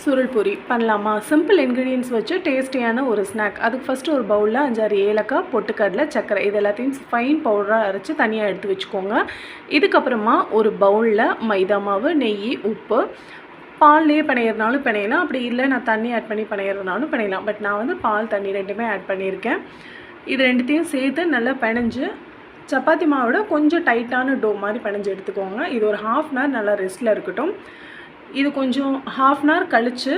சுருள் பூரி பண்ணலாமா? Simple ingredients வச்சு டேஸ்டியான ஒரு ஸ்நாக். அதுக்கு ஃபஸ்ட்டு ஒரு பவுலில் 5-6 ஏலக்காய், பொட்டுக்கடலை, சர்க்கரை இது எல்லாத்தையும் ஃபைன் பவுடராக அரைச்சி தனியாக எடுத்து வச்சுக்கோங்க. இதுக்கப்புறமா ஒரு பவுலில் மைதா மாவு, நெய், உப்பு, பால்லேயே பிணையிறதுனாலும் பிணையலாம். அப்படி இல்லை நான் தண்ணி ஆட் பண்ணி பிணையிறதுனாலும் பிணையலாம். பட் நான் வந்து பால், தண்ணி ரெண்டுமே ஆட் பண்ணியிருக்கேன். இது ரெண்டுத்தையும் சேர்த்து நல்லா பிணைஞ்சு சப்பாத்தி மாவோட கொஞ்சம் டைட்டான டோ மாதிரி பிணைஞ்சு எடுத்துக்கோங்க. இது ஒரு 1/2 அன் ஹவர் நல்லா ரெஸ்ட்டில் இருக்கட்டும். இது கொஞ்சம் 1/2 அன் ஹவர் கழித்து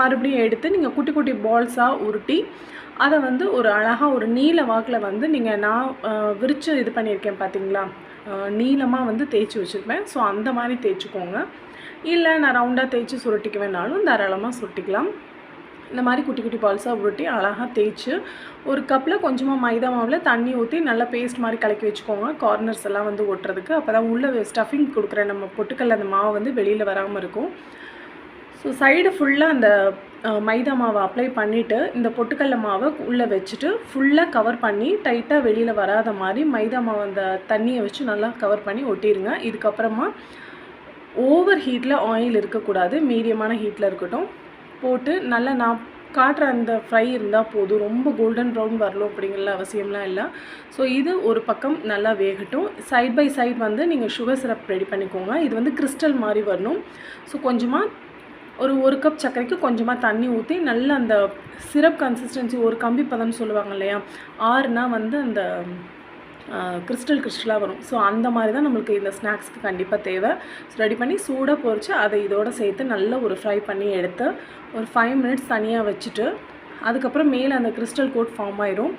மறுபடியும் எடுத்து நீங்கள் குட்டி குட்டி பால்ஸாக உருட்டி அதை வந்து ஒரு அழகாக ஒரு நீல வாக்கில் வந்து நான் விரித்து இது பண்ணியிருக்கேன் பார்த்தீங்களா, நீளமாக வந்து தேய்ச்சி வச்சுருப்பேன். ஸோ அந்த மாதிரி தேய்ச்சிக்கோங்க. இல்லை நான் ரவுண்டாக தேய்ச்சி சுருட்டிக்க வேணாலும் தாராளமாக சுருட்டிக்கலாம். இந்த மாதிரி குட்டி குட்டி பால்ஸாக உருட்டி அழகாக தேய்ச்சி ஒரு கப்பில் கொஞ்சமாக மைதா மாவில் தண்ணி ஊற்றி நல்லா பேஸ்ட் மாதிரி கலக்கி வச்சுக்கோங்க. கார்னர்ஸ் எல்லாம் வந்து ஒட்டுறதுக்கு. அப்போ தான் உள்ளே ஸ்டஃபிங் கொடுக்குற நம்ம பொட்டுக்கல்ல அந்த மாவு வந்து வெளியில் வராமல் இருக்கும். ஸோ சைடு ஃபுல்லாக அந்த மைதா மாவை அப்ளை பண்ணிவிட்டு இந்த பொட்டுக்கல்ல மாவை உள்ளே வச்சுட்டு ஃபுல்லாக கவர் பண்ணி டைட்டாக வெளியில் வராத மாதிரி மைதா மாவு அந்த தண்ணியை வச்சு நல்லா கவர் பண்ணி ஒட்டிடுங்க. இதுக்கப்புறமா ஓவர் ஹீட்டில் ஆயில் இருக்கக்கூடாது, மீடியமான ஹீட்டில் இருக்கட்டும். போட்டு நல்லா நான் காட்டுற அந்த ஃப்ரை இருந்தால் போதும், ரொம்ப கோல்டன் ப்ரௌன் வரணும் அப்படிங்கிற அவசியம்லாம் இல்லை. ஸோ இது ஒரு பக்கம் நல்லா வேகட்டும். சைட் பை சைட் வந்து நீங்கள் சுகர் சிரப் ரெடி பண்ணிக்கோங்க. இது வந்து கிறிஸ்டல் மாதிரி வரணும். ஸோ கொஞ்சமாக ஒரு கப் சர்க்கரைக்கு கொஞ்சமாக தண்ணி ஊற்றி நல்லா அந்த சிரப் கன்சிஸ்டன்சி ஒரு கம்பி பதம்னு சொல்லுவாங்க இல்லையா, ஆறுனா வந்து அந்த கிறிஸ்டலாக வரும். ஸோ அந்த மாதிரி தான் நம்மளுக்கு இந்த ஸ்நாக்ஸ்க்கு கண்டிப்பாக தேவை. ஸோ ரெடி பண்ணி சூடாக பொரித்து அதை இதோடு சேர்த்து நல்லா ஒரு ஃப்ரை பண்ணி எடுத்து ஒரு 5 மினிட்ஸ் தனியாக வச்சுட்டு அதுக்கப்புறம் மேலே அந்த கிறிஸ்டல் கோட் ஃபார்ம் ஆயிடும்.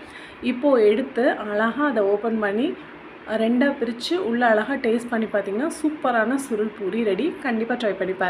இப்போது எடுத்து அழகாக அதை ஓப்பன் பண்ணி 2ஆக பிரித்து உள்ளே அழகாக டேஸ்ட் பண்ணி பார்த்திங்கன்னா சூப்பரான சுருள் பூரி ரெடி. கண்டிப்பாக ட்ரை பண்ணி பாருங்கள்.